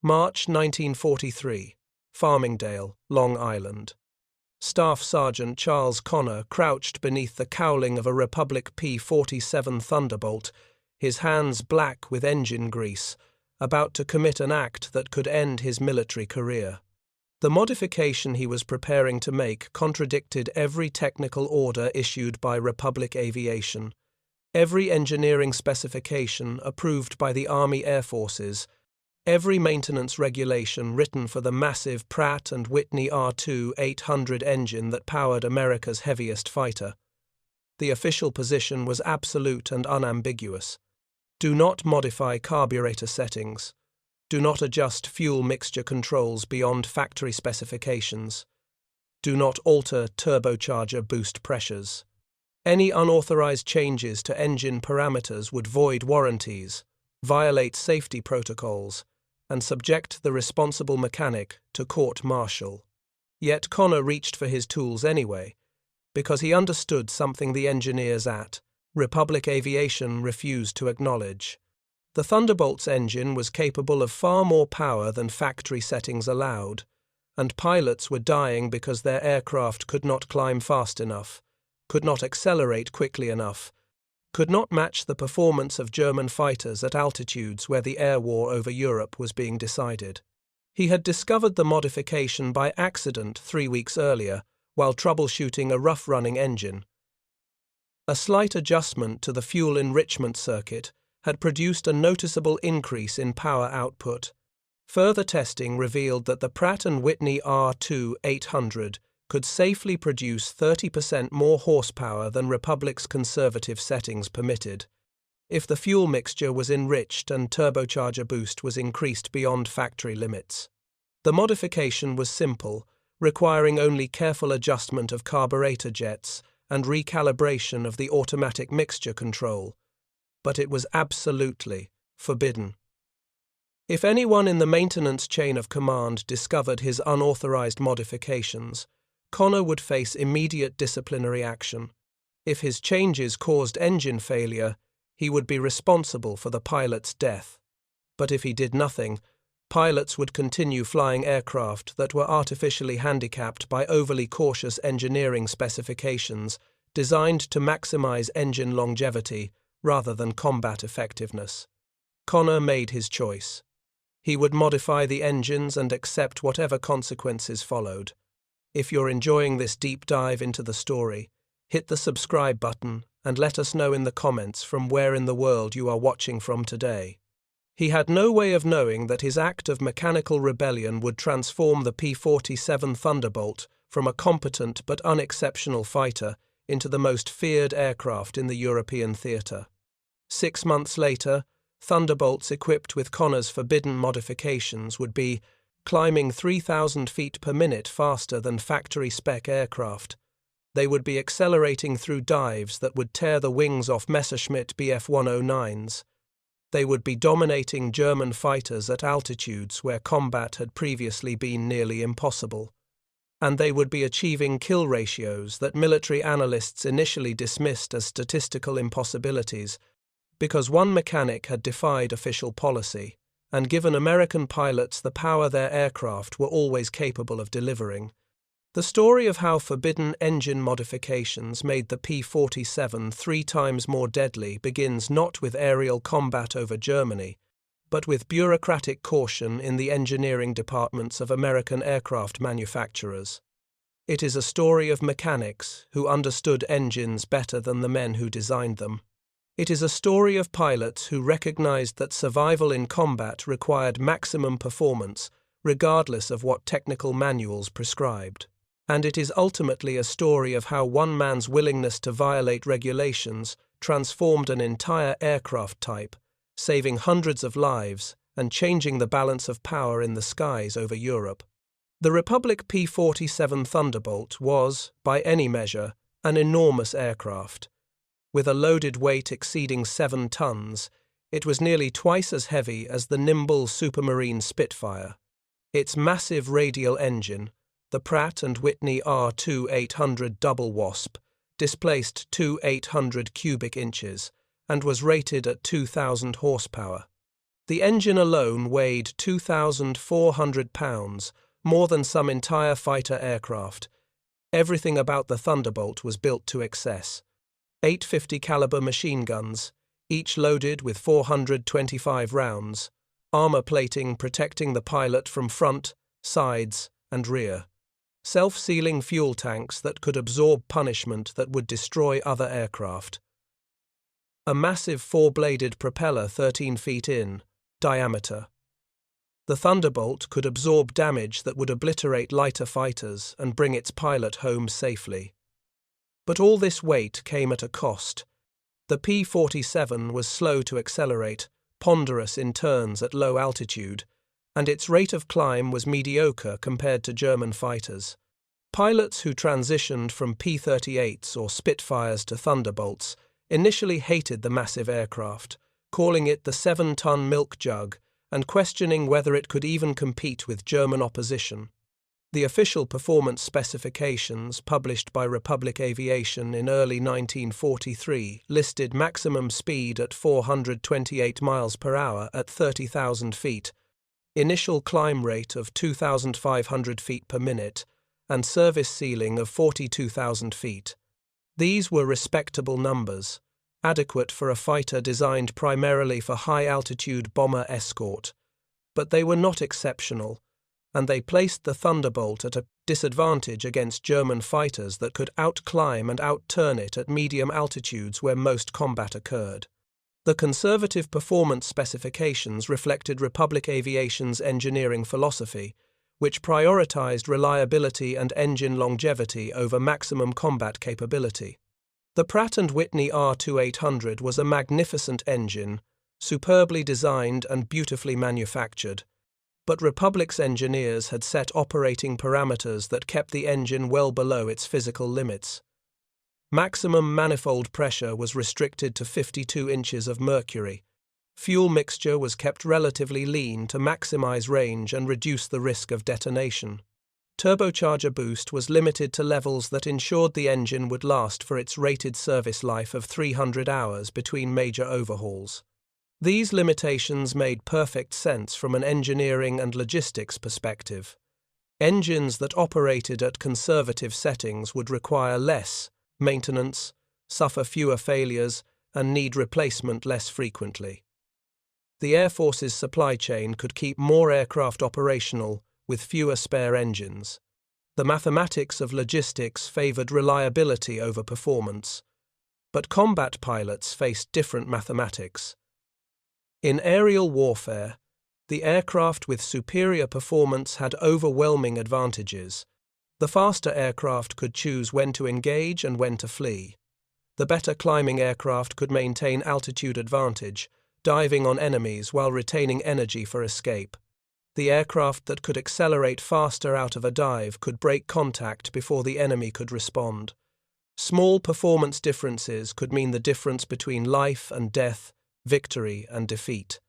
March 1943, Farmingdale, Long Island. Staff Sergeant Charles Connor crouched beneath the cowling of a Republic P-47 Thunderbolt, his hands black with engine grease, about to commit an act that could end his military career. The modification he was preparing to make contradicted every technical order issued by Republic Aviation, every engineering specification approved by the Army Air Forces, every maintenance regulation written for the massive Pratt and Whitney R-Two-Eight-Hundred engine that powered America's heaviest fighter. The official position was absolute and unambiguous. Do not modify carburetor settings. Do not adjust fuel mixture controls beyond factory specifications. Do not alter turbocharger boost pressures. Any unauthorized changes to engine parameters would void warranties, violate safety protocols, and subject the responsible mechanic to court-martial. Yet Connor reached for his tools anyway, because he understood something the engineers at Republic Aviation refused to acknowledge. The Thunderbolt's engine was capable of far more power than factory settings allowed, and pilots were dying because their aircraft could not climb fast enough, could not accelerate quickly enough, could not match the performance of German fighters at altitudes where the air war over Europe was being decided. He had discovered the modification by accident 3 weeks earlier while troubleshooting a rough-running engine. A slight adjustment to the fuel enrichment circuit had produced a noticeable increase in power output. Further testing revealed that the Pratt and Whitney R-Two-Eight-Hundred could safely produce 30% more horsepower than Republic's conservative settings permitted, if the fuel mixture was enriched and turbocharger boost was increased beyond factory limits. The modification was simple, requiring only careful adjustment of carburetor jets and recalibration of the automatic mixture control, but it was absolutely forbidden. If anyone in the maintenance chain of command discovered his unauthorized modifications, Connor would face immediate disciplinary action. If his changes caused engine failure, he would be responsible for the pilot's death. But if he did nothing, pilots would continue flying aircraft that were artificially handicapped by overly cautious engineering specifications designed to maximize engine longevity rather than combat effectiveness. Connor made his choice. He would modify the engines and accept whatever consequences followed. If you're enjoying this deep dive into the story, hit the subscribe button and let us know in the comments from where in the world you are watching from today. He had no way of knowing that his act of mechanical rebellion would transform the P-47 Thunderbolt from a competent but unexceptional fighter into the most feared aircraft in the European theatre. 6 months later, Thunderbolts equipped with Connor's forbidden modifications would be climbing 3,000 feet per minute faster than factory-spec aircraft. They would be accelerating through dives that would tear the wings off Messerschmitt Bf-109s. They would be dominating German fighters at altitudes where combat had previously been nearly impossible. And they would be achieving kill ratios that military analysts initially dismissed as statistical impossibilities, because one mechanic had defied official policy and given American pilots the power their aircraft were always capable of delivering. The story of how forbidden engine modifications made the P-47 3 times more deadly begins not with aerial combat over Germany, but with bureaucratic caution in the engineering departments of American aircraft manufacturers. It is a story of mechanics who understood engines better than the men who designed them. It is a story of pilots who recognized that survival in combat required maximum performance, regardless of what technical manuals prescribed. And it is ultimately a story of how one man's willingness to violate regulations transformed an entire aircraft type, saving hundreds of lives and changing the balance of power in the skies over Europe. The Republic P-47 Thunderbolt was, by any measure, an enormous aircraft. With a loaded weight exceeding 7 tons, it was nearly twice as heavy as the nimble Supermarine Spitfire. Its massive radial engine, the Pratt and Whitney R-Two-Eight-Hundred double wasp, displaced 2,800 cubic inches and was rated at 2,000 horsepower. The engine alone weighed 2,400 pounds, more than some entire fighter aircraft. Everything about the Thunderbolt was built to excess. 850 caliber machine guns, each loaded with 425 rounds, armor plating protecting the pilot from front, sides, and rear. Self-sealing fuel tanks that could absorb punishment that would destroy other aircraft. A massive four-bladed propeller 13 feet in diameter. The Thunderbolt could absorb damage that would obliterate lighter fighters and bring its pilot home safely. But all this weight came at a cost. The P-47 was slow to accelerate, ponderous in turns at low altitude, and its rate of climb was mediocre compared to German fighters. Pilots who transitioned from P-38s or Spitfires to Thunderbolts initially hated the massive aircraft, calling it the 7-ton milk jug and questioning whether it could even compete with German opposition. The official performance specifications published by Republic Aviation in early 1943 listed maximum speed at 428 miles per hour at 30,000 feet, initial climb rate of 2,500 feet per minute, and service ceiling of 42,000 feet. These were respectable numbers, adequate for a fighter designed primarily for high-altitude bomber escort, but they were not exceptional, and they placed the Thunderbolt at a disadvantage against German fighters that could outclimb and outturn it at medium altitudes where most combat occurred. The conservative performance specifications reflected Republic Aviation's engineering philosophy, which prioritized reliability and engine longevity over maximum combat capability. The Pratt and Whitney R-Two-Eight-Hundred was a magnificent engine, superbly designed and beautifully manufactured, but Republic's engineers had set operating parameters that kept the engine well below its physical limits. Maximum manifold pressure was restricted to 52 inches of mercury. Fuel mixture was kept relatively lean to maximize range and reduce the risk of detonation. Turbocharger boost was limited to levels that ensured the engine would last for its rated service life of 300 hours between major overhauls. These limitations made perfect sense from an engineering and logistics perspective. Engines that operated at conservative settings would require less maintenance, suffer fewer failures, and need replacement less frequently. The Air Force's supply chain could keep more aircraft operational with fewer spare engines. The mathematics of logistics favored reliability over performance, but combat pilots faced different mathematics. In aerial warfare, the aircraft with superior performance had overwhelming advantages. The faster aircraft could choose when to engage and when to flee. The better climbing aircraft could maintain altitude advantage, diving on enemies while retaining energy for escape. The aircraft that could accelerate faster out of a dive could break contact before the enemy could respond. Small performance differences could mean the difference between life and death, victory and defeat.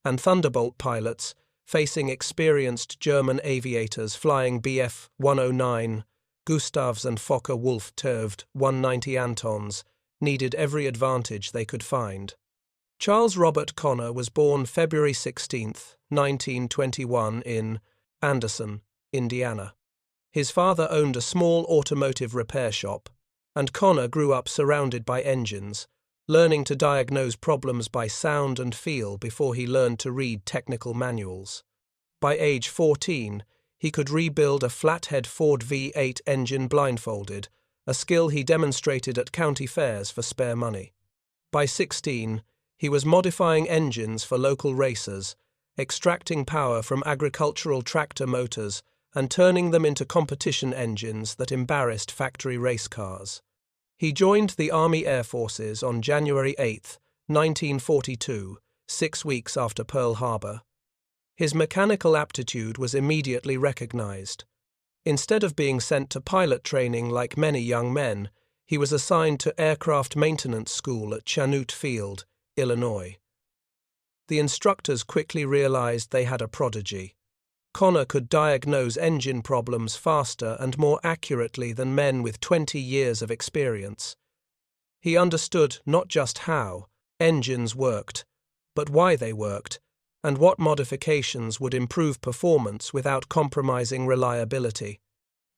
And Thunderbolt pilots, facing experienced German aviators flying Bf 109, Gustavs and Fokker-Wulf Turved 190 Antons, needed every advantage they could find. Charles Robert Connor was born February 16, 1921 in Anderson, Indiana. His father owned a small automotive repair shop, and Connor grew up surrounded by engines, learning to diagnose problems by sound and feel before he learned to read technical manuals. By age 14, he could rebuild a flathead Ford V8 engine blindfolded, a skill he demonstrated at county fairs for spare money. By 16, he was modifying engines for local racers, extracting power from agricultural tractor motors and turning them into competition engines that embarrassed factory race cars. He joined the Army Air Forces on January 8, 1942, 6 weeks after Pearl Harbor. His mechanical aptitude was immediately recognized. Instead of being sent to pilot training like many young men, he was assigned to aircraft maintenance school at Chanute Field, Illinois. The instructors quickly realized they had a prodigy. Connor could diagnose engine problems faster and more accurately than men with 20 years of experience. He understood not just how engines worked, but why they worked, and what modifications would improve performance without compromising reliability.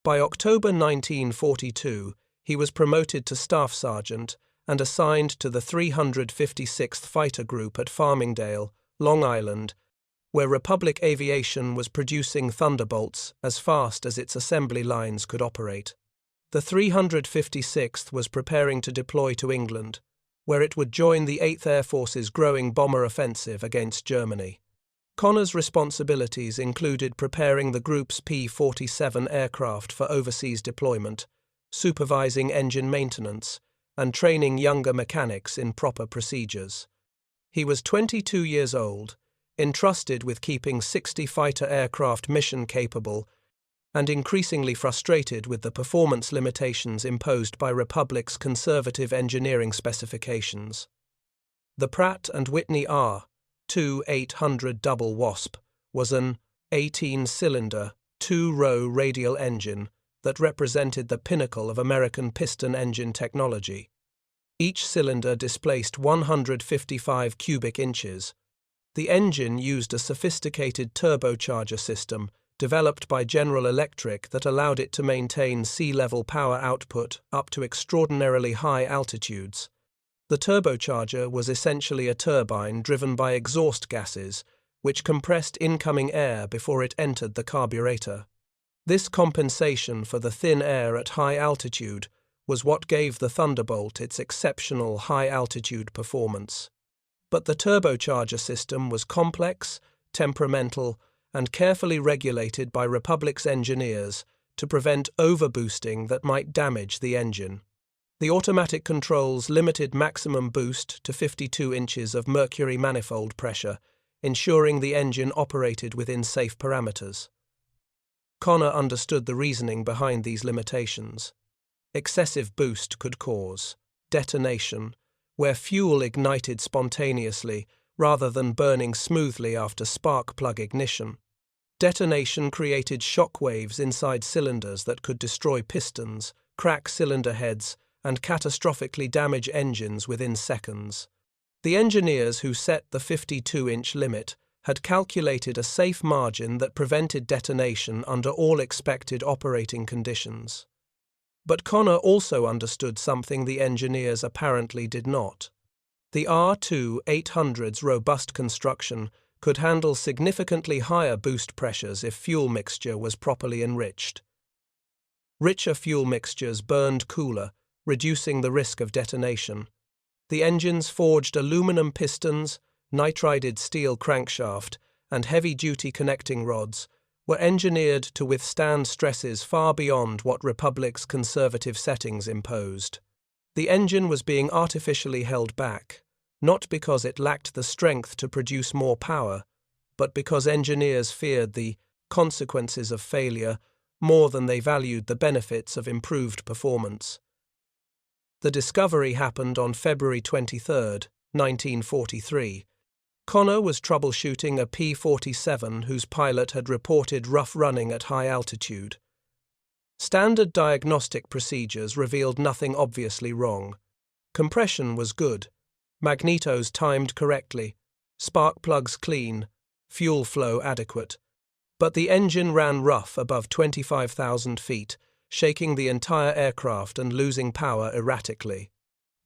By October 1942, he was promoted to Staff Sergeant and assigned to the 356th Fighter Group at Farmingdale, Long Island, where Republic Aviation was producing Thunderbolts as fast as its assembly lines could operate. The 356th was preparing to deploy to England, where it would join the 8th Air Force's growing bomber offensive against Germany. Connor's responsibilities included preparing the group's P-47 aircraft for overseas deployment, supervising engine maintenance, and training younger mechanics in proper procedures. He was 22 years old, entrusted with keeping 60 fighter aircraft mission-capable, and increasingly frustrated with the performance limitations imposed by Republic's conservative engineering specifications. The Pratt and Whitney R-Two-Eight-Hundred double wasp was an 18-cylinder, two-row radial engine that represented the pinnacle of American piston engine technology. Each cylinder displaced 155 cubic inches. The engine used a sophisticated turbocharger system developed by General Electric that allowed it to maintain sea-level power output up to extraordinarily high altitudes. The turbocharger was essentially a turbine driven by exhaust gases, which compressed incoming air before it entered the carburetor. This compensation for the thin air at high altitude was what gave the Thunderbolt its exceptional high-altitude performance. But the turbocharger system was complex, temperamental, and carefully regulated by Republic's engineers to prevent overboosting that might damage the engine. The automatic controls limited maximum boost to 52 inches of mercury manifold pressure, ensuring the engine operated within safe parameters. Connor understood the reasoning behind these limitations. Excessive boost could cause detonation, where fuel ignited spontaneously rather than burning smoothly after spark plug ignition. Detonation created shock waves inside cylinders that could destroy pistons, crack cylinder heads, and catastrophically damage engines within seconds. The engineers who set the 52-inch limit had calculated a safe margin that prevented detonation under all expected operating conditions. But Connor also understood something the engineers apparently did not. The R-Two-Eight-Hundred's robust construction could handle significantly higher boost pressures if fuel mixture was properly enriched. Richer fuel mixtures burned cooler, reducing the risk of detonation. The engines forged aluminum pistons, nitrided steel crankshaft, and heavy-duty connecting rods were engineered to withstand stresses far beyond what Republic's conservative settings imposed. The engine was being artificially held back, not because it lacked the strength to produce more power, but because engineers feared the consequences of failure more than they valued the benefits of improved performance. The discovery happened on February 23, 1943. Connor was troubleshooting a P-47 whose pilot had reported rough running at high altitude. Standard diagnostic procedures revealed nothing obviously wrong. Compression was good, magnetos timed correctly, spark plugs clean, fuel flow adequate. But the engine ran rough above 25,000 feet, shaking the entire aircraft and losing power erratically.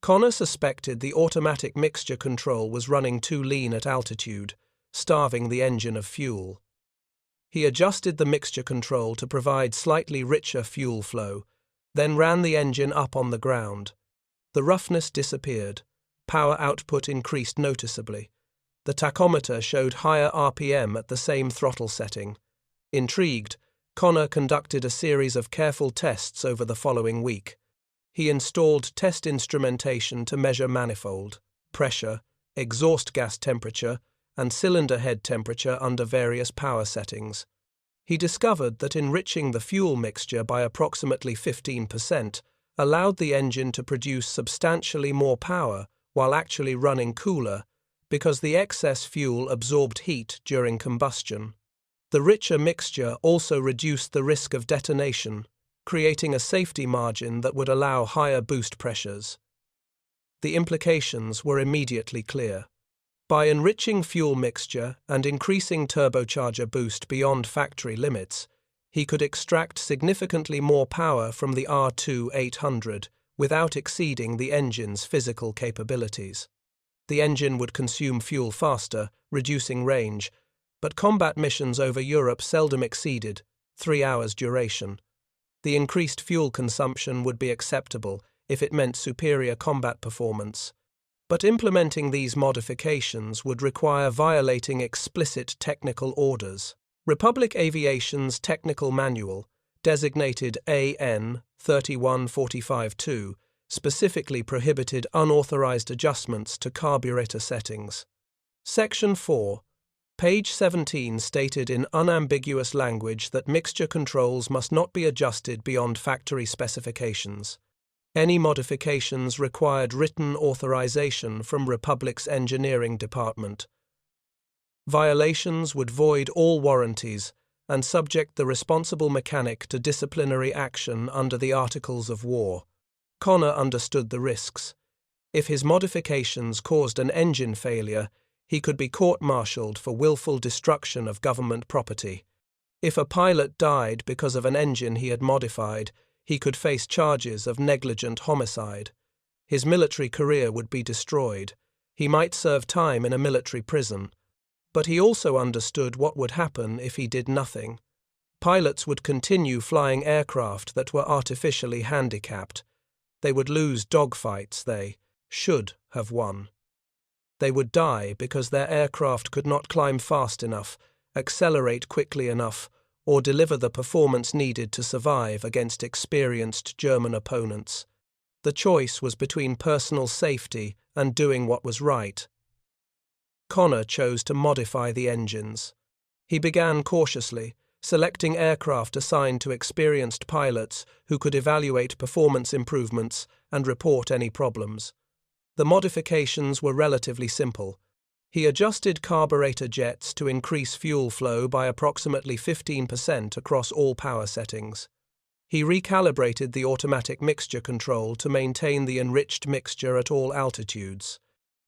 Connor suspected the automatic mixture control was running too lean at altitude, starving the engine of fuel. He adjusted the mixture control to provide slightly richer fuel flow, then ran the engine up on the ground. The roughness disappeared. Power output increased noticeably. The tachometer showed higher RPM at the same throttle setting. Intrigued, Connor conducted a series of careful tests over the following week. He installed test instrumentation to measure manifold, pressure, exhaust gas temperature, and cylinder head temperature under various power settings. He discovered that enriching the fuel mixture by approximately 15% allowed the engine to produce substantially more power while actually running cooler because the excess fuel absorbed heat during combustion. The richer mixture also reduced the risk of detonation, creating a safety margin that would allow higher boost pressures. The implications were immediately clear. By enriching fuel mixture and increasing turbocharger boost beyond factory limits, he could extract significantly more power from the R-Two-Eight-Hundred without exceeding the engine's physical capabilities. The engine would consume fuel faster, reducing range, but combat missions over Europe seldom exceeded 3 hours duration. The increased fuel consumption would be acceptable if it meant superior combat performance, but implementing these modifications would require violating explicit technical orders. Republic Aviation's technical manual, designated AN 31452, specifically prohibited unauthorized adjustments to carburetor settings. Section 4, page 17 stated in unambiguous language that mixture controls must not be adjusted beyond factory specifications. Any modifications required written authorization from Republic's engineering department. Violations would void all warranties and subject the responsible mechanic to disciplinary action under the Articles of War. Connor understood the risks. If his modifications caused an engine failure, he could be court-martialed for willful destruction of government property. If a pilot died because of an engine he had modified, he could face charges of negligent homicide. His military career would be destroyed. He might serve time in a military prison. But he also understood what would happen if he did nothing. Pilots would continue flying aircraft that were artificially handicapped. They would lose dogfights they should have won. They would die because their aircraft could not climb fast enough, accelerate quickly enough, or deliver the performance needed to survive against experienced German opponents. The choice was between personal safety and doing what was right. Connor chose to modify the engines. He began cautiously, selecting aircraft assigned to experienced pilots who could evaluate performance improvements and report any problems. The modifications were relatively simple. He adjusted carburetor jets to increase fuel flow by approximately 15% across all power settings. He recalibrated the automatic mixture control to maintain the enriched mixture at all altitudes.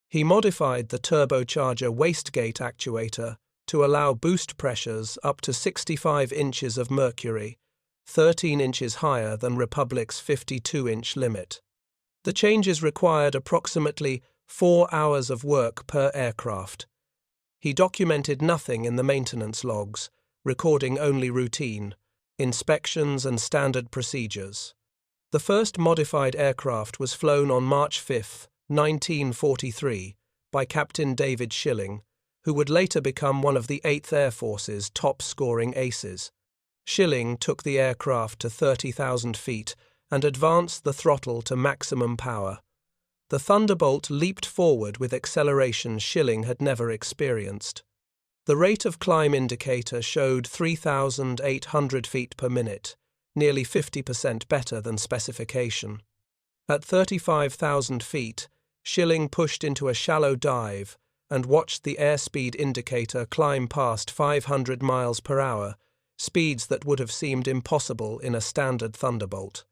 He modified the turbocharger wastegate actuator to allow boost pressures up to 65 inches of mercury, 13 inches higher than Republic's 52-inch limit. The changes required approximately 4 hours of work per aircraft. He documented nothing in the maintenance logs, recording only routine, inspections and standard procedures. The first modified aircraft was flown on March 5, 1943, by Captain David Schilling, who would later become one of the 8th Air Force's top-scoring aces. Schilling took the aircraft to 30,000 feet and advanced the throttle to maximum power. The Thunderbolt leaped forward with acceleration Schilling had never experienced. The rate of climb indicator showed 3,800 feet per minute, nearly 50% better than specification. At 35,000 feet, Schilling pushed into a shallow dive and watched the airspeed indicator climb past 500 miles per hour, speeds that would have seemed impossible in a standard Thunderbolt.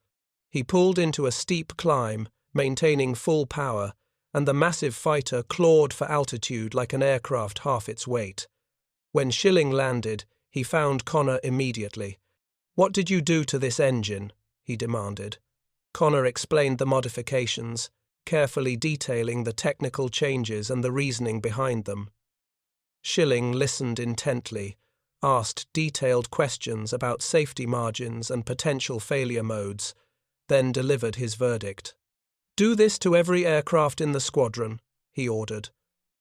He pulled into a steep climb, maintaining full power, and the massive fighter clawed for altitude like an aircraft half its weight. When Schilling landed, he found Connor immediately. "What did you do to this engine?" he demanded. Connor explained the modifications, carefully detailing the technical changes and the reasoning behind them. Schilling listened intently, asked detailed questions about safety margins and potential failure modes, then delivered his verdict. "Do this to every aircraft in the squadron," he ordered.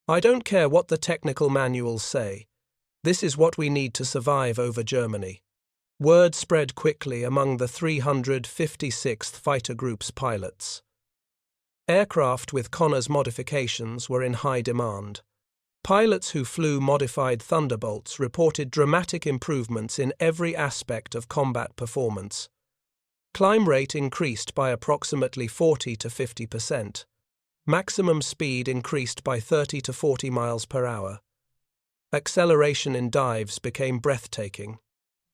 "I don't care what the technical manuals say. This is what we need to survive over Germany." Word spread quickly among the 356th Fighter Group's pilots. Aircraft with Connor's modifications were in high demand. Pilots who flew modified Thunderbolts reported dramatic improvements in every aspect of combat performance. Climb rate increased by approximately 40 to 50%. Maximum speed increased by 30 to 40 miles per hour. Acceleration in dives became breathtaking.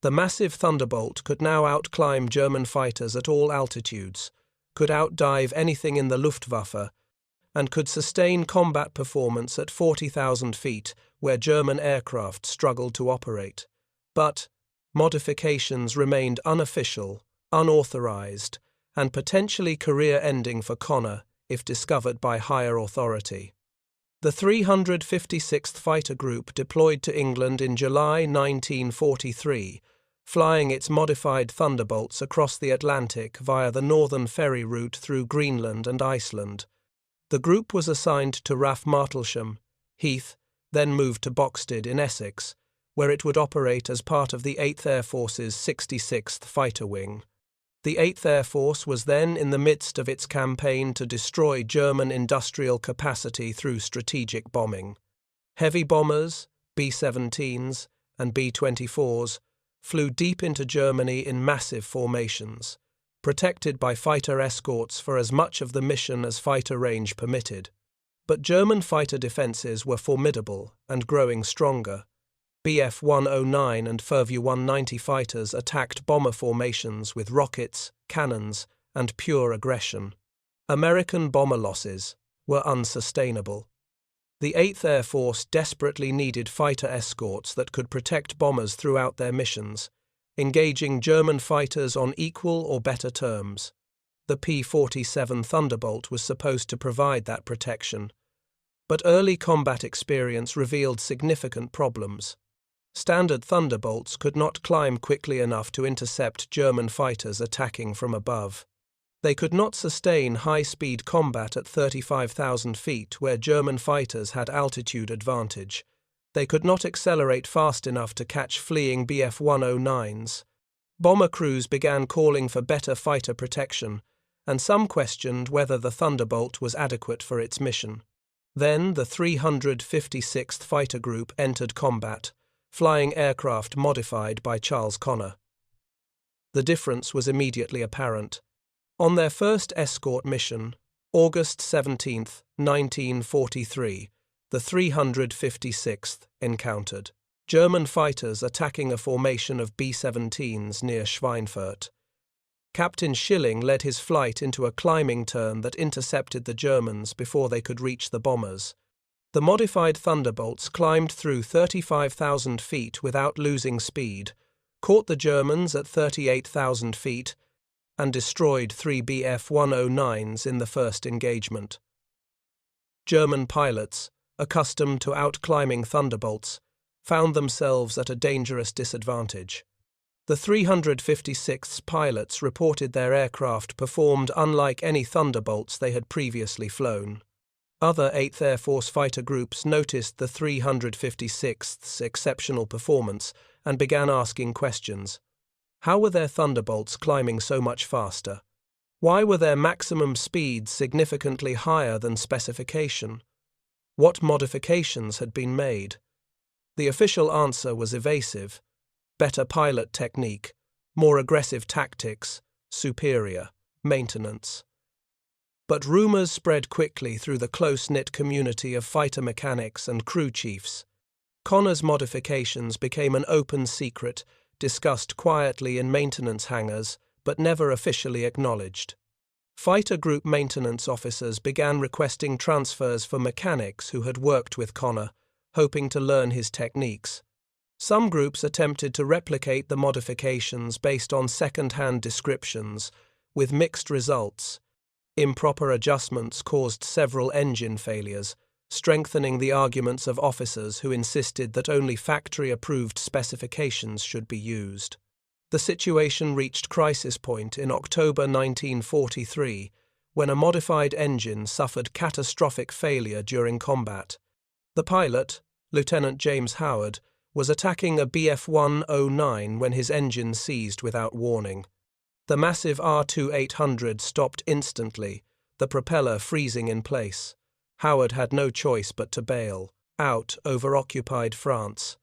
The massive Thunderbolt could now outclimb German fighters at all altitudes, could outdive anything in the Luftwaffe, and could sustain combat performance at 40,000 feet, where German aircraft struggled to operate. But modifications remained unofficial, unauthorized, and potentially career-ending for Connor if discovered by higher authority. The 356th Fighter Group deployed to England in July 1943, flying its modified Thunderbolts across the Atlantic via the northern ferry route through Greenland and Iceland. The group was assigned to RAF Martlesham, Heath, then moved to Boxted in Essex, where it would operate as part of the 8th Air Force's 66th Fighter Wing. The 8th Air Force was then in the midst of its campaign to destroy German industrial capacity through strategic bombing. Heavy bombers, B-17s, and B-24s flew deep into Germany in massive formations, protected by fighter escorts for as much of the mission as fighter range permitted. But German fighter defences were formidable and growing stronger. Bf 109 and Furvu 190 fighters attacked bomber formations with rockets, cannons, and pure aggression. American bomber losses were unsustainable. The 8th Air Force desperately needed fighter escorts that could protect bombers throughout their missions, engaging German fighters on equal or better terms. The P-47 Thunderbolt was supposed to provide that protection, but early combat experience revealed significant problems. Standard Thunderbolts could not climb quickly enough to intercept German fighters attacking from above. They could not sustain high-speed combat at 35,000 feet where German fighters had altitude advantage. They could not accelerate fast enough to catch fleeing Bf 109s. Bomber crews began calling for better fighter protection, and some questioned whether the Thunderbolt was adequate for its mission. Then the 356th Fighter Group entered combat, flying aircraft modified by Charles Connor. The difference was immediately apparent. On their first escort mission, August 17, 1943, the 356th encountered German fighters attacking a formation of B-17s near Schweinfurt. Captain Schilling led his flight into a climbing turn that intercepted the Germans before they could reach the bombers. The modified Thunderbolts climbed through 35,000 feet without losing speed, caught the Germans at 38,000 feet, and destroyed 3 Bf 109s in the first engagement. German pilots, accustomed to outclimbing Thunderbolts, found themselves at a dangerous disadvantage. The 356th pilots reported their aircraft performed unlike any Thunderbolts they had previously flown. Other 8th Air Force fighter groups noticed the 356th's exceptional performance and began asking questions. How were their Thunderbolts climbing so much faster? Why were their maximum speeds significantly higher than specification? What modifications had been made? The official answer was evasive. Better pilot technique, more aggressive tactics, superior maintenance. But rumors spread quickly through the close-knit community of fighter mechanics and crew chiefs. Connor's modifications became an open secret, discussed quietly in maintenance hangars, but never officially acknowledged. Fighter group maintenance officers began requesting transfers for mechanics who had worked with Connor, hoping to learn his techniques. Some groups attempted to replicate the modifications based on second-hand descriptions, with mixed results. Improper adjustments caused several engine failures, strengthening the arguments of officers who insisted that only factory-approved specifications should be used. The situation reached crisis point in October 1943, when a modified engine suffered catastrophic failure during combat. The pilot, Lieutenant James Howard, was attacking a Bf 109 when his engine seized without warning. The massive R-Two-Eight-Hundred stopped instantly, the propeller freezing in place. Howard had no choice but to bail out over occupied France.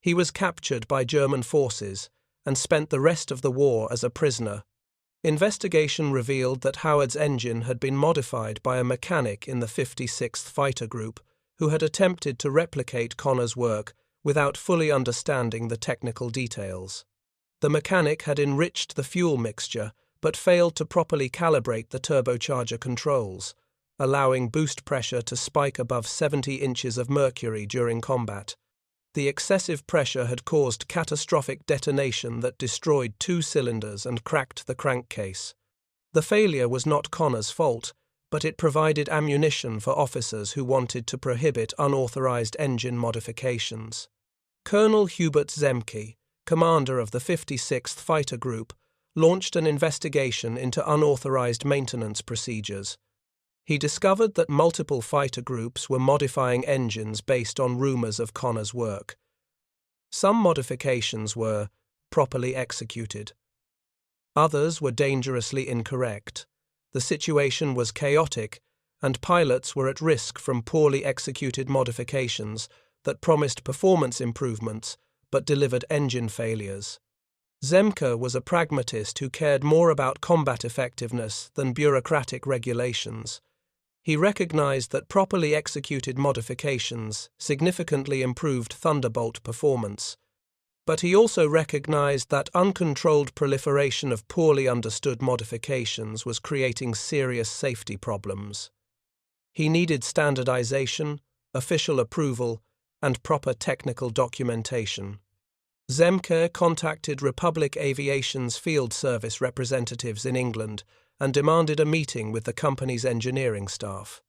He was captured by German forces and spent the rest of the war as a prisoner. Investigation revealed that Howard's engine had been modified by a mechanic in the 56th Fighter Group who had attempted to replicate Connor's work without fully understanding the technical details. The mechanic had enriched the fuel mixture but failed to properly calibrate the turbocharger controls. allowing boost pressure to spike above 70 inches of mercury during combat. The excessive pressure had caused catastrophic detonation that destroyed 2 cylinders and cracked the crankcase. The failure was not Connor's fault, but it provided ammunition for officers who wanted to prohibit unauthorized engine modifications. Colonel Hubert Zemke, commander of the 56th Fighter Group, launched an investigation into unauthorized maintenance procedures. He discovered that multiple fighter groups were modifying engines based on rumors of Connor's work. Some modifications were properly executed. Others were dangerously incorrect. The situation was chaotic, and pilots were at risk from poorly executed modifications that promised performance improvements but delivered engine failures. Zemke was a pragmatist who cared more about combat effectiveness than bureaucratic regulations. He recognized that properly executed modifications significantly improved Thunderbolt performance, but he also recognized that uncontrolled proliferation of poorly understood modifications was creating serious safety problems. He needed standardization, official approval, and proper technical documentation. Zemke contacted Republic Aviation's field service representatives in England and demanded a meeting with the company's engineering staff.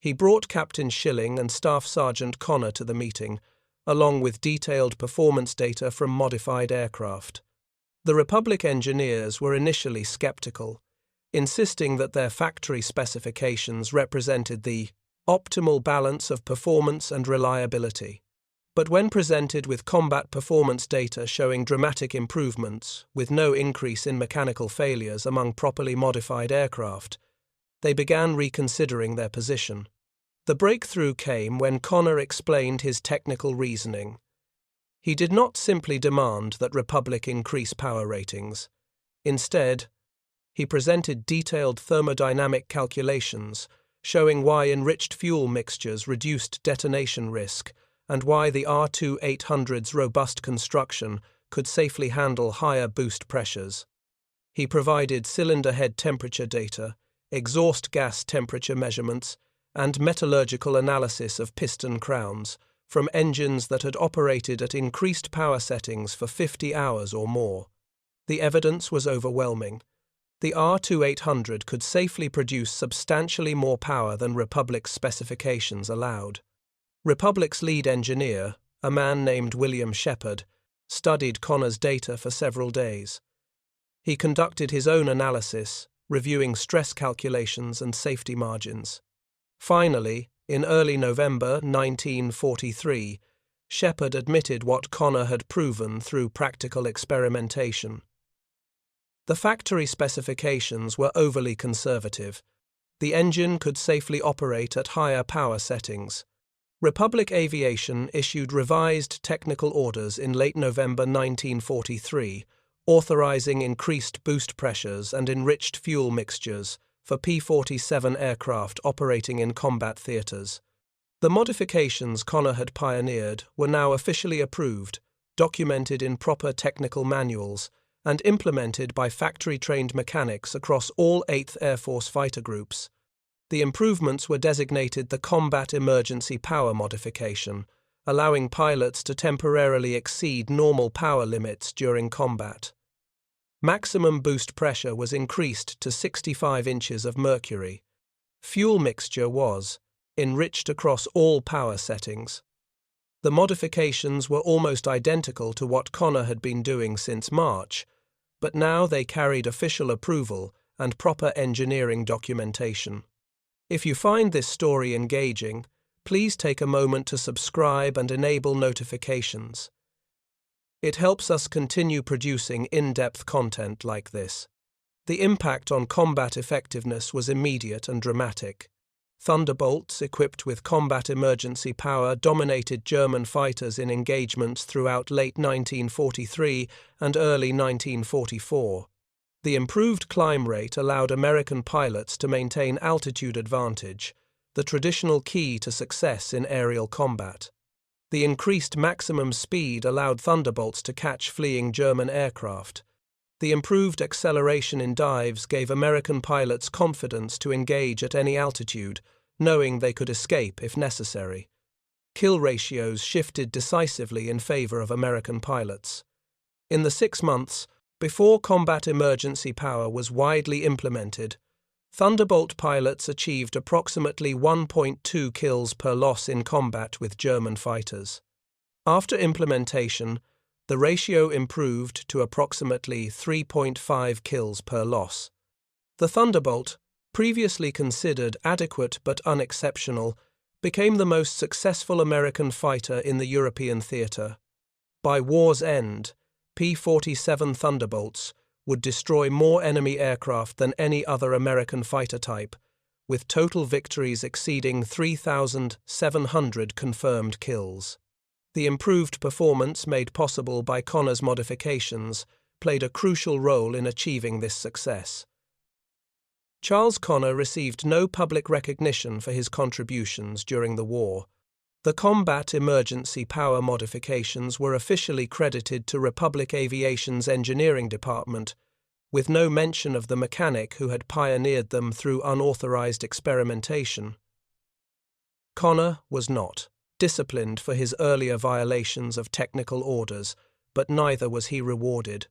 He brought Captain Schilling and Staff Sergeant Connor to the meeting, along with detailed performance data from modified aircraft. The Republic engineers were initially skeptical, insisting that their factory specifications represented the optimal balance of performance and reliability. But when presented with combat performance data showing dramatic improvements, with no increase in mechanical failures among properly modified aircraft, they began reconsidering their position. The breakthrough came when Connor explained his technical reasoning. He did not simply demand that Republic increase power ratings. Instead, he presented detailed thermodynamic calculations showing why enriched fuel mixtures reduced detonation risk and why the R-Two-Eight-Hundred's robust construction could safely handle higher boost pressures. He provided cylinder head temperature data, exhaust gas temperature measurements, and metallurgical analysis of piston crowns from engines that had operated at increased power settings for 50 hours or more. The evidence was overwhelming. The R-Two-Eight-Hundred could safely produce substantially more power than Republic's specifications allowed. Republic's lead engineer, a man named William Shepard, studied Connor's data for several days. He conducted his own analysis, reviewing stress calculations and safety margins. Finally, in early November 1943, Shepard admitted what Connor had proven through practical experimentation. The factory specifications were overly conservative. The engine could safely operate at higher power settings. Republic Aviation issued revised technical orders in late November 1943, authorizing increased boost pressures and enriched fuel mixtures for P-47 aircraft operating in combat theaters. The modifications Connor had pioneered were now officially approved, documented in proper technical manuals, and implemented by factory-trained mechanics across all 8th Air Force fighter groups. The improvements were designated the Combat Emergency Power Modification, allowing pilots to temporarily exceed normal power limits during combat. Maximum boost pressure was increased to 65 inches of mercury. Fuel mixture was enriched across all power settings. The modifications were almost identical to what Connor had been doing since March, but now they carried official approval and proper engineering documentation. If you find this story engaging, please take a moment to subscribe and enable notifications. It helps us continue producing in-depth content like this. The impact on combat effectiveness was immediate and dramatic. Thunderbolts equipped with combat emergency power dominated German fighters in engagements throughout late 1943 and early 1944. The improved climb rate allowed American pilots to maintain altitude advantage, the traditional key to success in aerial combat. The increased maximum speed allowed Thunderbolts to catch fleeing German aircraft. The improved acceleration in dives gave American pilots confidence to engage at any altitude, knowing they could escape if necessary. Kill ratios shifted decisively in favor of American pilots. In the 6 months before combat emergency power was widely implemented, Thunderbolt pilots achieved approximately 1.2 kills per loss in combat with German fighters. After implementation, the ratio improved to approximately 3.5 kills per loss. The Thunderbolt, previously considered adequate but unexceptional, became the most successful American fighter in the European theater. By war's end, P-47 Thunderbolts would destroy more enemy aircraft than any other American fighter type, with total victories exceeding 3,700 confirmed kills. The improved performance made possible by Connor's modifications played a crucial role in achieving this success. Charles Connor received no public recognition for his contributions during the war. The combat emergency power modifications were officially credited to Republic Aviation's engineering department, with no mention of the mechanic who had pioneered them through unauthorized experimentation. Connor was not disciplined for his earlier violations of technical orders, but neither was he rewarded.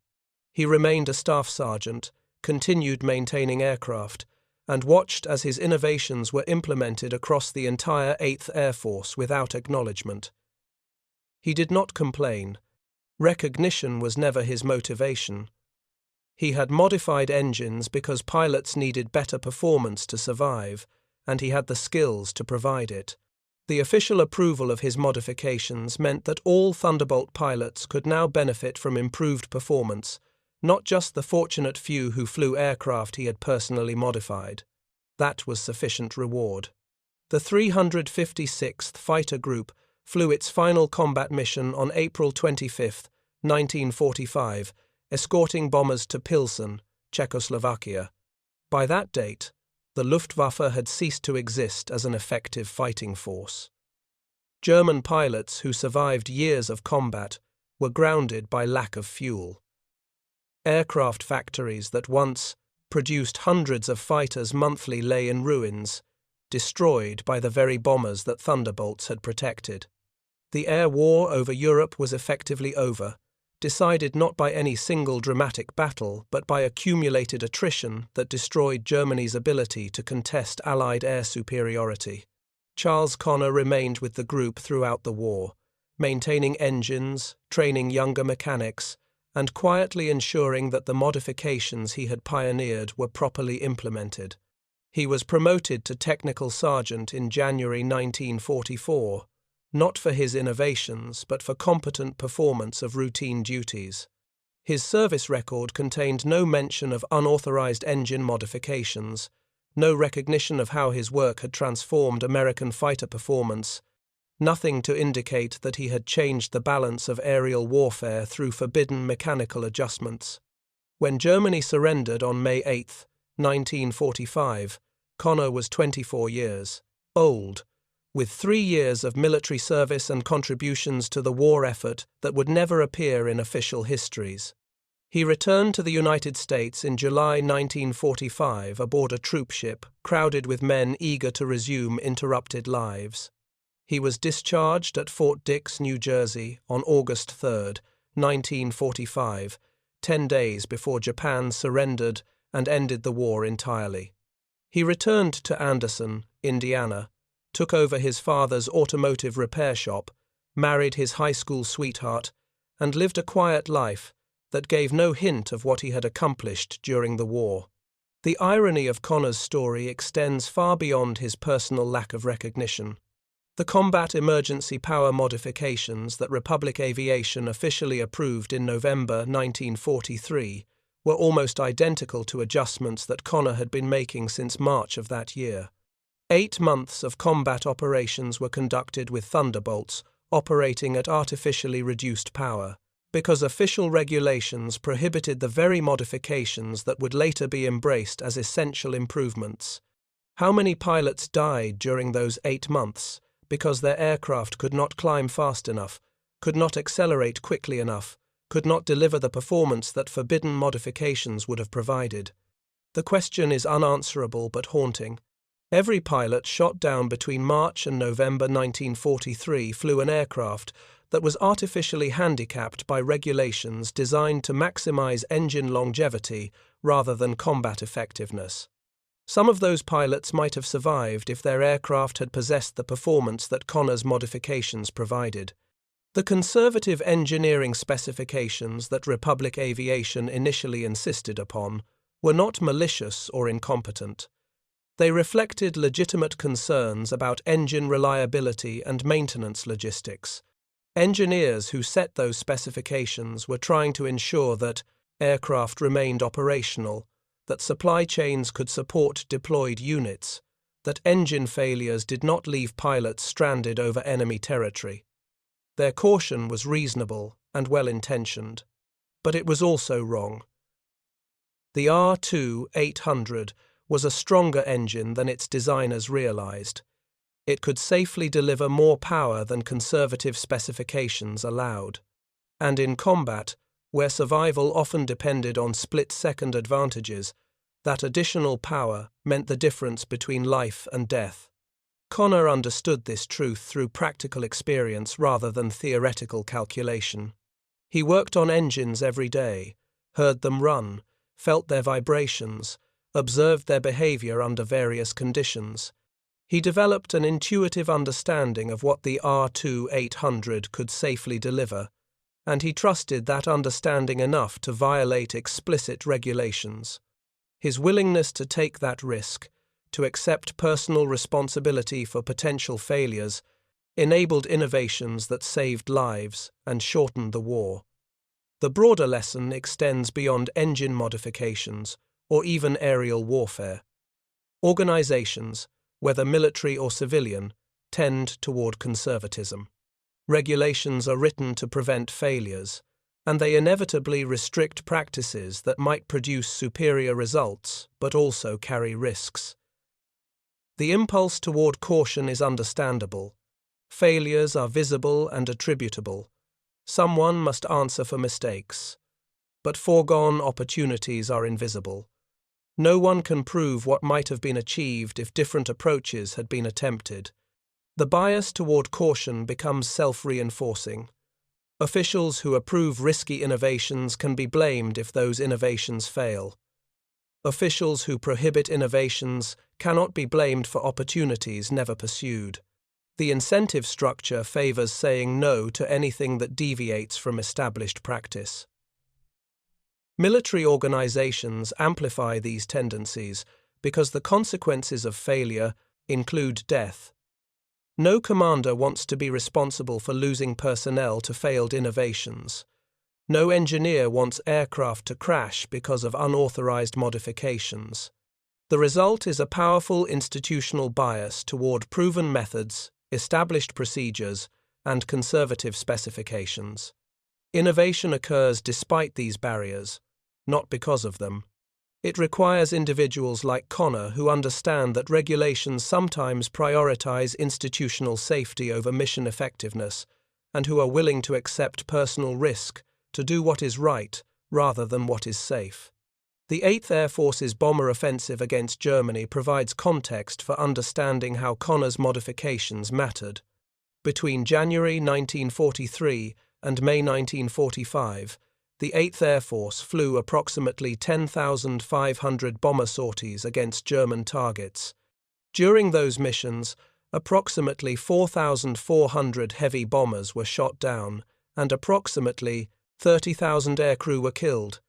He remained a staff sergeant, continued maintaining aircraft, and watched as his innovations were implemented across the entire 8th Air Force without acknowledgement. He did not complain. Recognition was never his motivation. He had modified engines because pilots needed better performance to survive, and he had the skills to provide it. The official approval of his modifications meant that all Thunderbolt pilots could now benefit from improved performance, not just the fortunate few who flew aircraft he had personally modified. That was sufficient reward. The 356th Fighter Group flew its final combat mission on April 25, 1945, escorting bombers to Pilsen, Czechoslovakia. By that date, the Luftwaffe had ceased to exist as an effective fighting force. German pilots who survived years of combat were grounded by lack of fuel. Aircraft factories that once produced hundreds of fighters monthly lay in ruins, destroyed by the very bombers that Thunderbolts had protected. The air war over Europe was effectively over, decided not by any single dramatic battle, but by accumulated attrition that destroyed Germany's ability to contest Allied air superiority. Charles Connor remained with the group throughout the war, maintaining engines, training younger mechanics, and quietly ensuring that the modifications he had pioneered were properly implemented. He was promoted to technical sergeant in January 1944, not for his innovations, but for competent performance of routine duties. His service record contained no mention of unauthorized engine modifications, no recognition of how his work had transformed American fighter performance, nothing to indicate that he had changed the balance of aerial warfare through forbidden mechanical adjustments. When Germany surrendered on May 8, 1945, Connor was 24 years old, with 3 years of military service and contributions to the war effort that would never appear in official histories. He returned to the United States in July 1945 aboard a troop ship crowded with men eager to resume interrupted lives. He was discharged at Fort Dix, New Jersey, on August 3, 1945, 10 days before Japan surrendered and ended the war entirely. He returned to Anderson, Indiana, took over his father's automotive repair shop, married his high school sweetheart, and lived a quiet life that gave no hint of what he had accomplished during the war. The irony of Connor's story extends far beyond his personal lack of recognition. The combat emergency power modifications that Republic Aviation officially approved in November 1943 were almost identical to adjustments that Connor had been making since March of that year. 8 months of combat operations were conducted with Thunderbolts operating at artificially reduced power, because official regulations prohibited the very modifications that would later be embraced as essential improvements. How many pilots died during those 8 months because their aircraft could not climb fast enough, could not accelerate quickly enough, could not deliver the performance that forbidden modifications would have provided. The question is unanswerable but haunting. Every pilot shot down between March and November 1943 flew an aircraft that was artificially handicapped by regulations designed to maximize engine longevity rather than combat effectiveness. Some of those pilots might have survived if their aircraft had possessed the performance that Connor's modifications provided. The conservative engineering specifications that Republic Aviation initially insisted upon were not malicious or incompetent. They reflected legitimate concerns about engine reliability and maintenance logistics. Engineers who set those specifications were trying to ensure that aircraft remained operational, that supply chains could support deployed units, that engine failures did not leave pilots stranded over enemy territory. Their caution was reasonable and well-intentioned, but it was also wrong. The R-Two-Eight-Hundred was a stronger engine than its designers realized. It could safely deliver more power than conservative specifications allowed. And in combat, where survival often depended on split-second advantages, that additional power meant the difference between life and death. Connor understood this truth through practical experience rather than theoretical calculation. He worked on engines every day, heard them run, felt their vibrations, observed their behavior under various conditions. He developed an intuitive understanding of what the R-Two-Eight-Hundred could safely deliver, and he trusted that understanding enough to violate explicit regulations. His willingness to take that risk, to accept personal responsibility for potential failures, enabled innovations that saved lives and shortened the war. The broader lesson extends beyond engine modifications or even aerial warfare. Organizations, whether military or civilian, tend toward conservatism. Regulations are written to prevent failures, and they inevitably restrict practices that might produce superior results but also carry risks. The impulse toward caution is understandable. Failures are visible and attributable. Someone must answer for mistakes. But foregone opportunities are invisible. No one can prove what might have been achieved if different approaches had been attempted. The bias toward caution becomes self-reinforcing. Officials who approve risky innovations can be blamed if those innovations fail. Officials who prohibit innovations cannot be blamed for opportunities never pursued. The incentive structure favors saying no to anything that deviates from established practice. Military organizations amplify these tendencies because the consequences of failure include death. No commander wants to be responsible for losing personnel to failed innovations. No engineer wants aircraft to crash because of unauthorized modifications. The result is a powerful institutional bias toward proven methods, established procedures, and conservative specifications. Innovation occurs despite these barriers, not because of them. It requires individuals like Connor who understand that regulations sometimes prioritize institutional safety over mission effectiveness, and who are willing to accept personal risk to do what is right rather than what is safe. The 8th Air Force's bomber offensive against Germany provides context for understanding how Connor's modifications mattered. Between January 1943 and May 1945, the 8th Air Force flew approximately 10,500 bomber sorties against German targets. During those missions, approximately 4,400 heavy bombers were shot down, and approximately 30,000 aircrew were killed.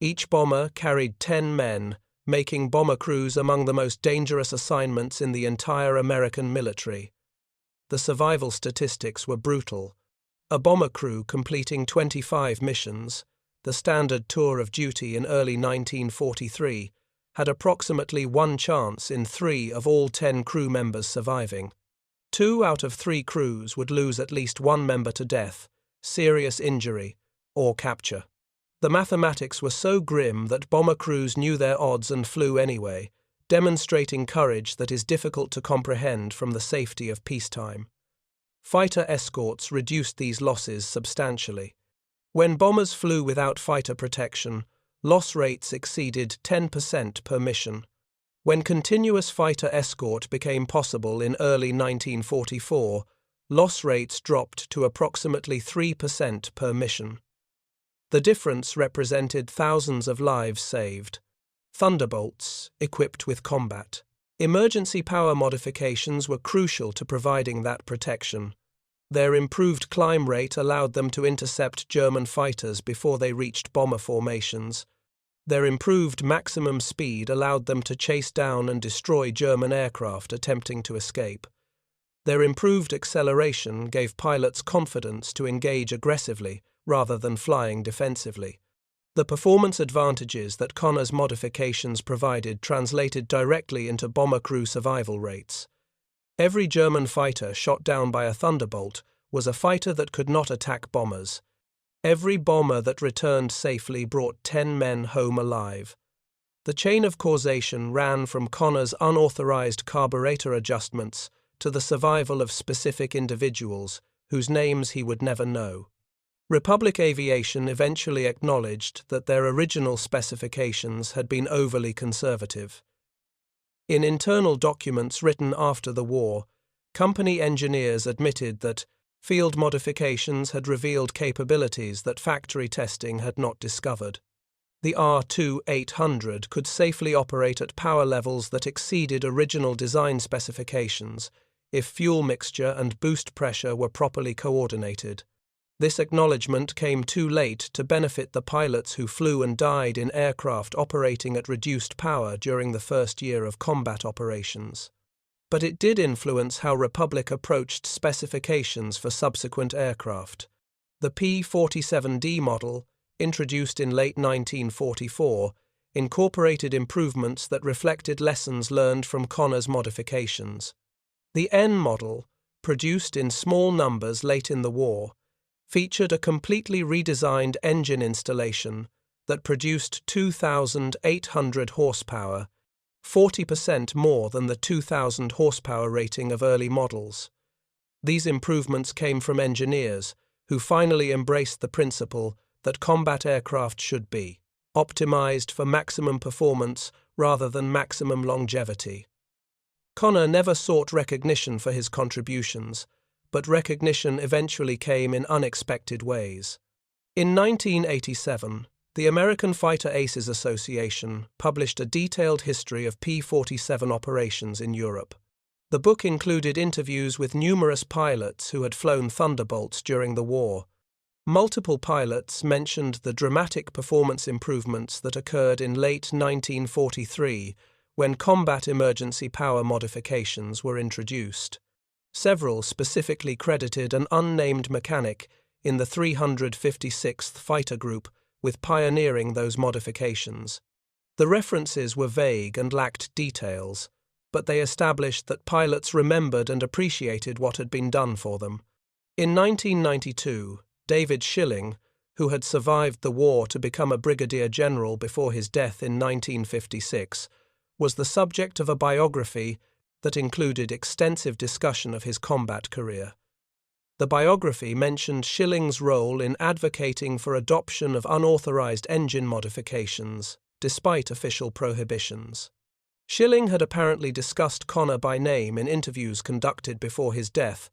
Each bomber carried 10 men, making bomber crews among the most dangerous assignments in the entire American military. The survival statistics were brutal. A bomber crew completing 25 missions, the standard tour of duty in early 1943, had approximately 1 chance in 3 of all 10 crew members surviving. 2 out of 3 crews would lose at least 1 member to death, serious injury, or capture. The mathematics were so grim that bomber crews knew their odds and flew anyway, demonstrating courage that is difficult to comprehend from the safety of peacetime. Fighter escorts reduced these losses substantially. When bombers flew without fighter protection, loss rates exceeded 10% per mission. When continuous fighter escort became possible in early 1944, loss rates dropped to approximately 3% per mission. The difference represented thousands of lives saved. Thunderbolts, equipped with combat. Emergency power modifications were crucial to providing that protection. Their improved climb rate allowed them to intercept German fighters before they reached bomber formations. Their improved maximum speed allowed them to chase down and destroy German aircraft attempting to escape. Their improved acceleration gave pilots confidence to engage aggressively rather than flying defensively. The performance advantages that Connor's modifications provided translated directly into bomber crew survival rates. Every German fighter shot down by a Thunderbolt was a fighter that could not attack bombers. Every bomber that returned safely brought 10 men home alive. The chain of causation ran from Connor's unauthorized carburetor adjustments to the survival of specific individuals whose names he would never know. Republic Aviation eventually acknowledged that their original specifications had been overly conservative. In internal documents written after the war, company engineers admitted that field modifications had revealed capabilities that factory testing had not discovered. The R-Two-Eight-Hundred could safely operate at power levels that exceeded original design specifications if fuel mixture and boost pressure were properly coordinated. This acknowledgement came too late to benefit the pilots who flew and died in aircraft operating at reduced power during the first year of combat operations. But it did influence how Republic approached specifications for subsequent aircraft. The P-47D model, introduced in late 1944, incorporated improvements that reflected lessons learned from Connor's modifications. The N model, produced in small numbers late in the war, featured a completely redesigned engine installation that produced 2,800 horsepower, 40% more than the 2,000 horsepower rating of early models. These improvements came from engineers who finally embraced the principle that combat aircraft should be optimized for maximum performance rather than maximum longevity. Connor never sought recognition for his contributions, but recognition eventually came in unexpected ways. In 1987, the American Fighter Aces Association published a detailed history of P-47 operations in Europe. The book included interviews with numerous pilots who had flown Thunderbolts during the war. Multiple pilots mentioned the dramatic performance improvements that occurred in late 1943 when combat emergency power modifications were introduced. Several specifically credited an unnamed mechanic in the 356th Fighter Group with pioneering those modifications. The references were vague and lacked details, but they established that pilots remembered and appreciated what had been done for them. In 1992, David Schilling, who had survived the war to become a brigadier general before his death in 1956, was the subject of a biography that included extensive discussion of his combat career. The biography mentioned Schilling's role in advocating for adoption of unauthorized engine modifications, despite official prohibitions. Schilling had apparently discussed Connor by name in interviews conducted before his death,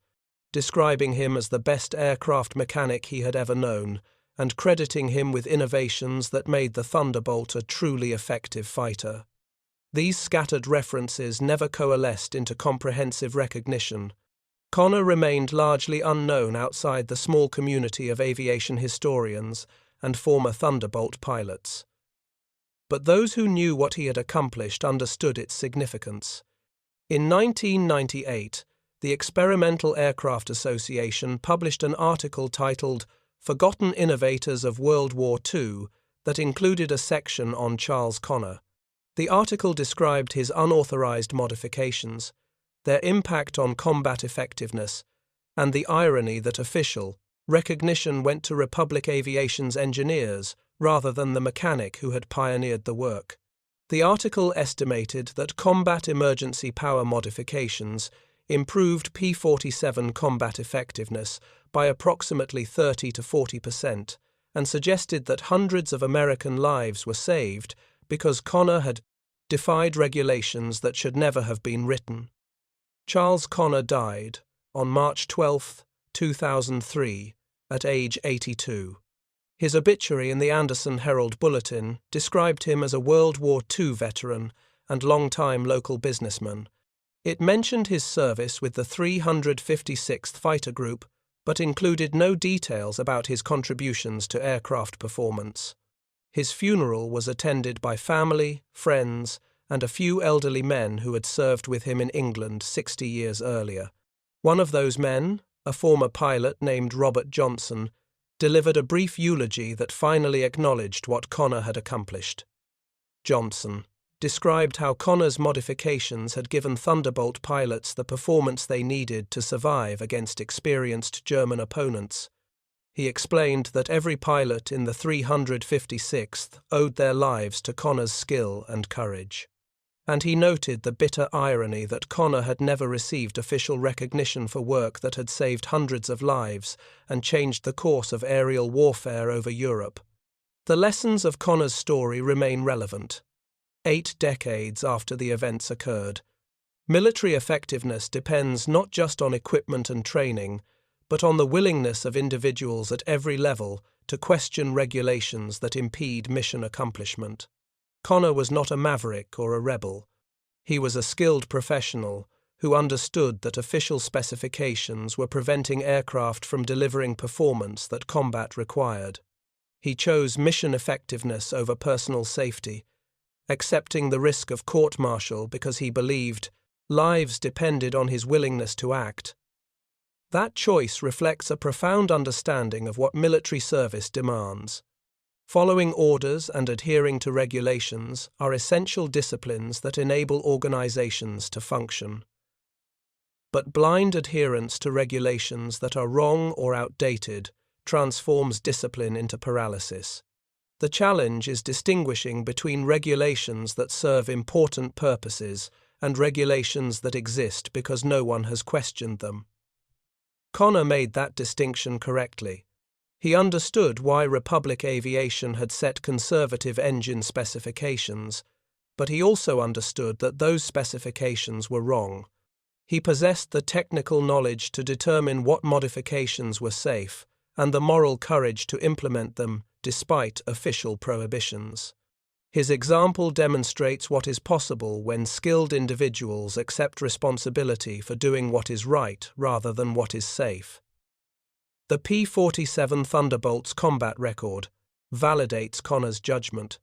describing him as the best aircraft mechanic he had ever known, and crediting him with innovations that made the Thunderbolt a truly effective fighter. These scattered references never coalesced into comprehensive recognition. Connor remained largely unknown outside the small community of aviation historians and former Thunderbolt pilots. But those who knew what he had accomplished understood its significance. In 1998, the Experimental Aircraft Association published an article titled "Forgotten Innovators of World War II" that included a section on Charles Connor. The article described his unauthorized modifications, their impact on combat effectiveness, and the irony that official recognition went to Republic Aviation's engineers rather than the mechanic who had pioneered the work. The article estimated that combat emergency power modifications improved P-47 combat effectiveness by approximately 30 to 40%, and suggested that hundreds of American lives were saved because Connor had defied regulations that should never have been written. Charles Connor died on March 12, 2003, at age 82. His obituary in the Anderson Herald Bulletin described him as a World War II veteran and long-time local businessman. It mentioned his service with the 356th Fighter Group, but included no details about his contributions to aircraft performance. His funeral was attended by family, friends, and a few elderly men who had served with him in England 60 years earlier. One of those men, a former pilot named Robert Johnson, delivered a brief eulogy that finally acknowledged what Connor had accomplished. Johnson described how Connor's modifications had given Thunderbolt pilots the performance they needed to survive against experienced German opponents. He explained that every pilot in the 356th owed their lives to Connor's skill and courage. And he noted the bitter irony that Connor had never received official recognition for work that had saved hundreds of lives and changed the course of aerial warfare over Europe. The lessons of Connor's story remain relevant. 8 decades after the events occurred. Military effectiveness depends not just on equipment and training, but on the willingness of individuals at every level to question regulations that impede mission accomplishment. Connor was not a maverick or a rebel. He was a skilled professional who understood that official specifications were preventing aircraft from delivering performance that combat required. He chose mission effectiveness over personal safety, accepting the risk of court-martial because he believed lives depended on his willingness to act. That choice reflects a profound understanding of what military service demands. Following orders and adhering to regulations are essential disciplines that enable organizations to function. But blind adherence to regulations that are wrong or outdated transforms discipline into paralysis. The challenge is distinguishing between regulations that serve important purposes and regulations that exist because no one has questioned them. Connor made that distinction correctly. He understood why Republic Aviation had set conservative engine specifications, but he also understood that those specifications were wrong. He possessed the technical knowledge to determine what modifications were safe and the moral courage to implement them despite official prohibitions. His example demonstrates what is possible when skilled individuals accept responsibility for doing what is right rather than what is safe. The P-47 Thunderbolt's combat record validates Connor's judgment.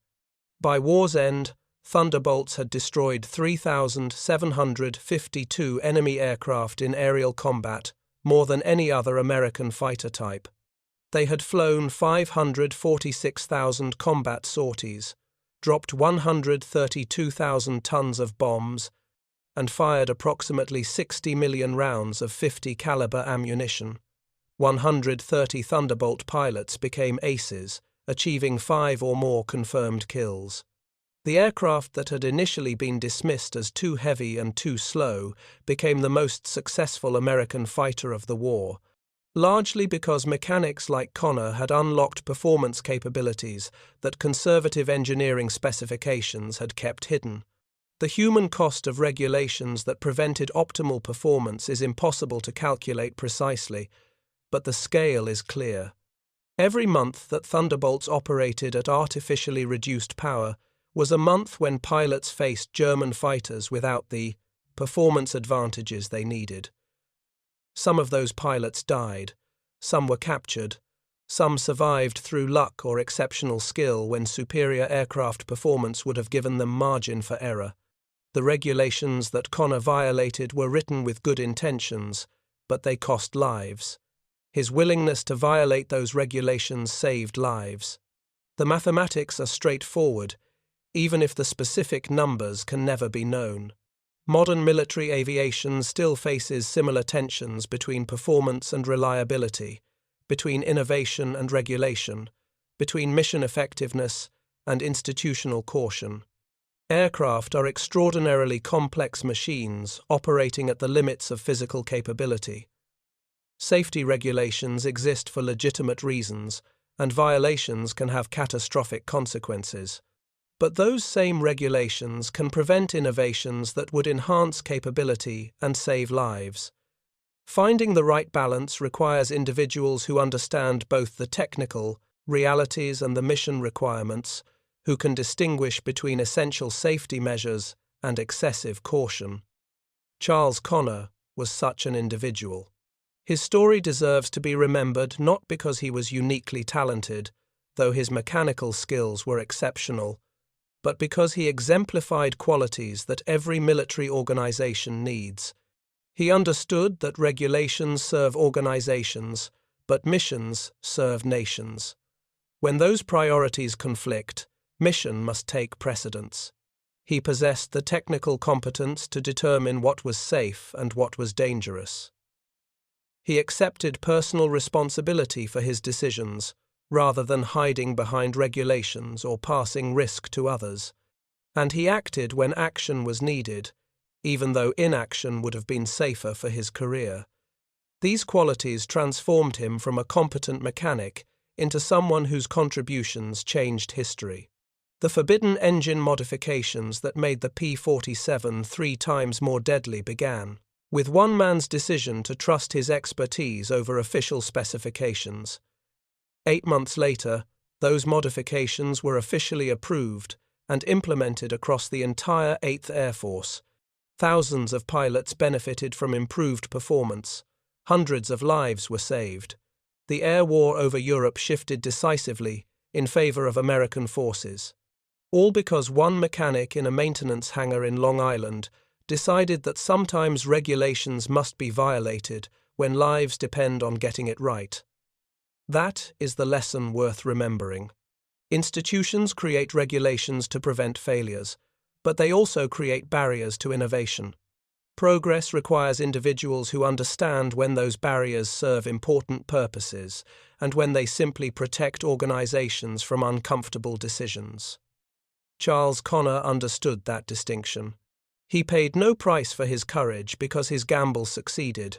By war's end, Thunderbolts had destroyed 3,752 enemy aircraft in aerial combat, more than any other American fighter type. They had flown 546,000 combat sorties, dropped 132,000 tons of bombs, and fired approximately 60 million rounds of .50 caliber ammunition. 130 Thunderbolt pilots became aces, achieving 5 or more confirmed kills. The aircraft that had initially been dismissed as too heavy and too slow became the most successful American fighter of the war, largely because mechanics like Connor had unlocked performance capabilities that conservative engineering specifications had kept hidden. The human cost of regulations that prevented optimal performance is impossible to calculate precisely, but the scale is clear. Every month that Thunderbolts operated at artificially reduced power was a month when pilots faced German fighters without the performance advantages they needed. Some of those pilots died, some were captured, some survived through luck or exceptional skill when superior aircraft performance would have given them margin for error. The regulations that Connor violated were written with good intentions, but they cost lives. His willingness to violate those regulations saved lives. The mathematics are straightforward, even if the specific numbers can never be known. Modern military aviation still faces similar tensions between performance and reliability, between innovation and regulation, between mission effectiveness and institutional caution. Aircraft are extraordinarily complex machines operating at the limits of physical capability. Safety regulations exist for legitimate reasons, and violations can have catastrophic consequences. But those same regulations can prevent innovations that would enhance capability and save lives. Finding the right balance requires individuals who understand both the technical realities and the mission requirements, who can distinguish between essential safety measures and excessive caution. Charles Connor was such an individual. His story deserves to be remembered not because he was uniquely talented, though his mechanical skills were exceptional, but because he exemplified qualities that every military organization needs. He understood that regulations serve organizations, but missions serve nations. When those priorities conflict, mission must take precedence. He possessed the technical competence to determine what was safe and what was dangerous. He accepted personal responsibility for his decisions, rather than hiding behind regulations or passing risk to others. And he acted when action was needed, even though inaction would have been safer for his career. These qualities transformed him from a competent mechanic into someone whose contributions changed history. The forbidden engine modifications that made the P-47 3 times more deadly began, with one man's decision to trust his expertise over official specifications. 8 months later, those modifications were officially approved and implemented across the entire 8th Air Force. Thousands of pilots benefited from improved performance. Hundreds of lives were saved. The air war over Europe shifted decisively in favor of American forces. All because one mechanic in a maintenance hangar in Long Island decided that sometimes regulations must be violated when lives depend on getting it right. That is the lesson worth remembering. Institutions create regulations to prevent failures, but they also create barriers to innovation. Progress requires individuals who understand when those barriers serve important purposes and when they simply protect organizations from uncomfortable decisions. Charles Connor understood that distinction. He paid no price for his courage because his gamble succeeded,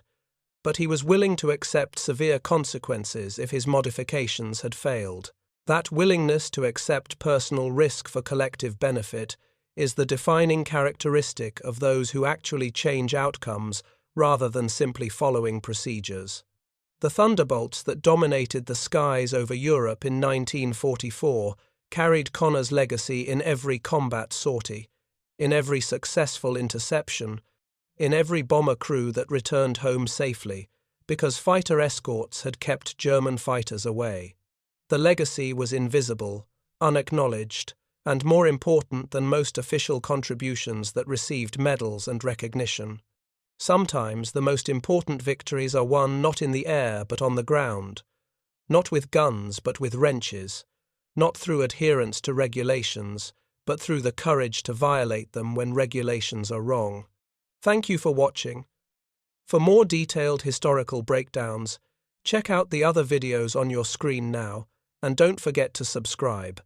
but he was willing to accept severe consequences if his modifications had failed. That willingness to accept personal risk for collective benefit is the defining characteristic of those who actually change outcomes rather than simply following procedures. The Thunderbolts that dominated the skies over Europe in 1944 carried Connor's legacy in every combat sortie, in every successful interception, in every bomber crew that returned home safely, because fighter escorts had kept German fighters away. The legacy was invisible, unacknowledged, and more important than most official contributions that received medals and recognition. Sometimes the most important victories are won not in the air but on the ground, not with guns but with wrenches, not through adherence to regulations, but through the courage to violate them when regulations are wrong. Thank you for watching. For more detailed historical breakdowns, check out the other videos on your screen now, and don't forget to subscribe.